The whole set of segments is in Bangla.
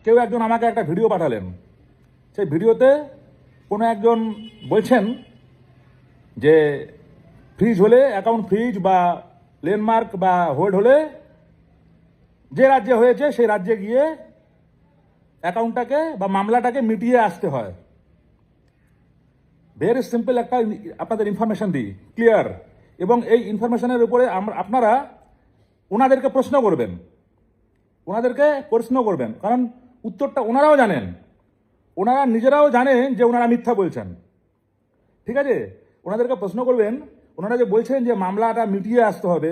কেউ একজন আমাকে একটা ভিডিও পাঠালেন। সেই ভিডিওতে কোনো একজন বলছেন যে ফ্রিজ হলে, অ্যাকাউন্ট ফ্রিজ বা লেনমার্ক বা হোল্ড হলে যে রাজ্যে হয়েছে সেই রাজ্যে গিয়ে অ্যাকাউন্টটাকে বা মামলাটাকে মিটিয়ে আসতে হয়। ভেরি সিম্পল একটা আপনাদের ইনফরমেশন দিই, ক্লিয়ার। এবং এই ইনফরমেশনের উপরে আপনারা ওনাদেরকে প্রশ্ন করবেন, কারণ উত্তরটা ওনারাও জানেন, ওনারা নিজেরাও জানেন যে ওনারা মিথ্যা বলছেন। ঠিক আছে, ওনাদেরকে প্রশ্ন করবেন, ওনারা যে বলছেন যে মামলাটা মিটিয়ে আসতে হবে,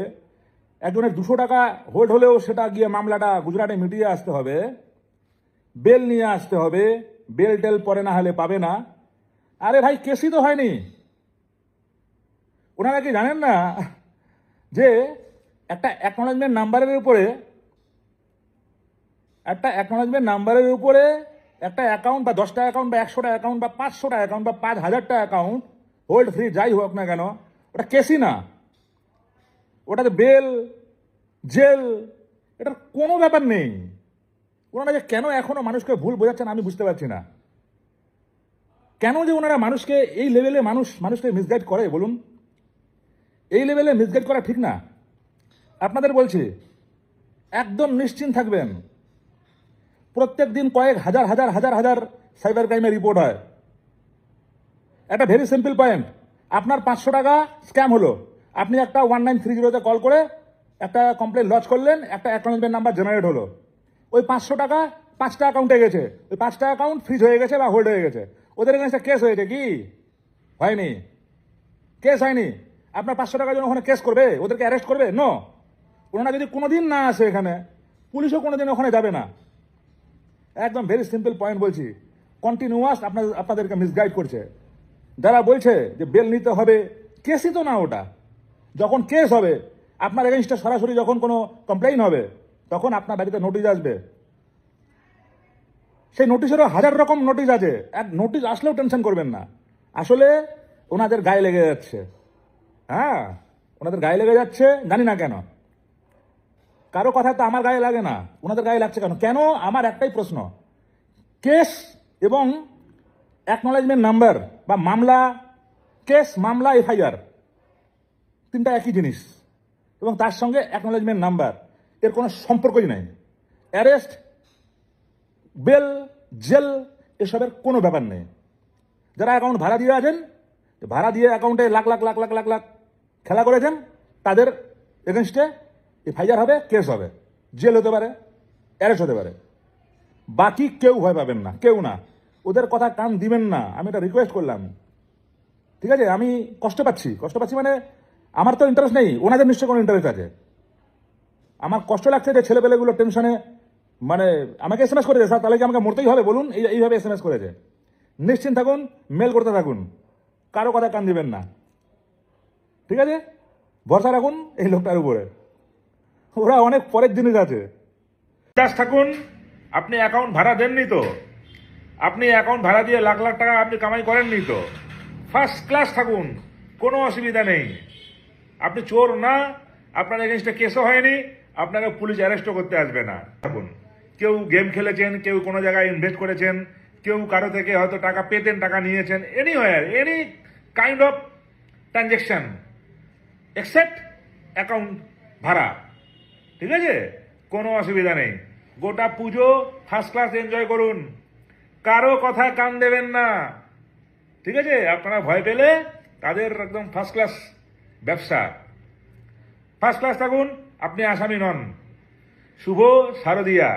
একজনের 200 টাকা হোল্ড হলেও সেটা গিয়ে মামলাটা গুজরাটে মিটিয়ে আসতে হবে, বেল নিয়ে আসতে হবে, বেল টেল পরে না হলে পাবে না। আরে ভাই, কেসই তো হয়নি। ওনারা কি জানেন না যে একটা অ্যাকনোলেজমেন্ট নাম্বারের উপরে একটা অ্যাকাউন্ট বা 10টা অ্যাকাউন্ট বা 100টা অ্যাকাউন্ট বা 500টা অ্যাকাউন্ট বা 5000টা অ্যাকাউন্ট হোল্ড ফ্রি যাই হোক না কেন, ওটা কেসই না, ওটাতে বেল জেল এটার কোনো ব্যাপার নেই। ওনারা যে কেন এখনো মানুষকে ভুল বোঝাচ্ছেন আমি বুঝতে পারছি না। কেন যে ওনারা মানুষকে এই লেভেলে মানুষকে মিসগাইড করে বলুন? এই লেভেলে মিসগাইড করা ঠিক না। আপনাদের বলছি, একদম নিশ্চিন্ত থাকবেন। প্রত্যেক দিন কয়েক হাজার হাজার হাজার হাজার সাইবার ক্রাইমের রিপোর্ট হয়। একটা ভেরি সিম্পল পয়েন্ট, আপনার 500 টাকা স্ক্যাম হলো, আপনি একটা 1930-তে কল করে একটা কমপ্লেন লজ করলেন, একটা অ্যাকনোলেজমেন্ট নাম্বার জেনারেট হলো, ওই 500 টাকা 5টা অ্যাকাউন্টে গেছে, ওই 5টা অ্যাকাউন্ট ফ্রিজ হয়ে গেছে বা হোল্ড হয়ে গেছে। ওদের এগেন্সে কেস হয়েছে কি হয়নি? কেস হয়নি। আপনার 500 টাকার জন্য ওখানে কেস করবে? ওদেরকে অ্যারেস্ট করবে? নো। ওনারা যদি কোনোদিন না আসে এখানে, পুলিশও কোনোদিন ওখানে যাবে না। একদম ভেরি সিম্পল পয়েন্ট বলছি, কন্টিনিউয়াস আপনাদেরকে মিসগাইড করছে। যারা বলছে যে বেল নিতে হবে, কেসই তো না ওটা। যখন কেস হবে, আপনার এগেনস্টে সরাসরি যখন কোনো কমপ্লেইন হবে, তখন আপনার বাড়িতে নোটিশ আসবে। সেই নোটিশেরও 1000 রকম নোটিশ আছে। এক নোটিশ আসলেও টেনশন করবেন না, আসলে ওনাদের গায়ে লেগে যাচ্ছে। হ্যাঁ, ওনাদের গায়ে লেগে যাচ্ছে, জানি না কেন। কারো কথা তো আমার গায়ে লাগে না, ওনাদের গায়ে লাগছে কেন? কেন? আমার একটাই প্রশ্ন, কেস এবং অ্যাকনোলেজমেন্ট নাম্বার বা মামলা, কেস মামলা এফআইআর তিনটা একই জিনিস, এবং তার সঙ্গে অ্যাকনোলেজমেন্ট নাম্বার এর কোনো সম্পর্কই নাই। অ্যারেস্ট, বেল, জেল এসবের কোনো ব্যাপার নেই। যারা অ্যাকাউন্ট ভাড়া দিয়ে আছেন, ভাড়া দিয়ে অ্যাকাউন্টে লাখ লাখ লাখ লাখ লাখ লাখ খেলা করেছেন, তাদের এগেনস্টে এফআইআর হবে, কেস হবে, জেল হতে পারে, অ্যারেস্ট হতে পারে। বাকি কেউ ভয় পাবেন না, কেউ না। ওদের কথা কান দিবেন না, আমি এটা রিকোয়েস্ট করলাম। ঠিক আছে, আমি কষ্ট পাচ্ছি মানে আমার তো ইন্টারেস্ট নেই, ওনাদের নিশ্চয়ই কোনো ইন্টারেস্ট আছে। আমার কষ্ট লাগছে যে ছেলেপেলেগুলো টেনশনে মানে আমাকে এসএমএস করেছে, স্যার তাহলে কি আমাকে মরতেই হবে বলুন? এইভাবে এসএমএস করেছে। নিশ্চিন্ত থাকুন, মেল করতে থাকুন, কারো কথা কান দিবেন না। ঠিক আছে, ভরসা রাখুন এই লোকটার উপরে, ওরা অনেক পরের জিনিস আছে। থাকুন, আপনি অ্যাকাউন্ট ভাড়া দেননি তো, আপনি অ্যাকাউন্ট ভাড়া দিয়ে লাখ লাখ টাকা আপনি কামাই করেননি তো, ফার্স্ট ক্লাস থাকুন, কোনো অসুবিধা নেই। আপনি চোর না, আপনার এগেনস্টে কেসও হয়নি, আপনাকে পুলিশ অ্যারেস্টও করতে আসবে না। থাকুন, কেউ গেম খেলেছেন, কেউ কোনো জায়গায় ইনভেস্ট করেছেন, কেউ কারো থেকে হয়তো টাকা পেতেন, টাকা নিয়েছেন, any kind of transaction except account ভাড়া। ঠিক আছে, কোনো অসুবিধা নেই। গোটা পুজো ফার্স্ট ক্লাস এনজয় করুন, কারো কথায় কান দেবেন না। ঠিক আছে, আপনারা ভয় পেলে তাদের একদম ফার্স্ট ক্লাস ব্যবসা। ফার্স্ট ক্লাস থাকুন, আপনি আসামি নন। শুভ শারদিয়া।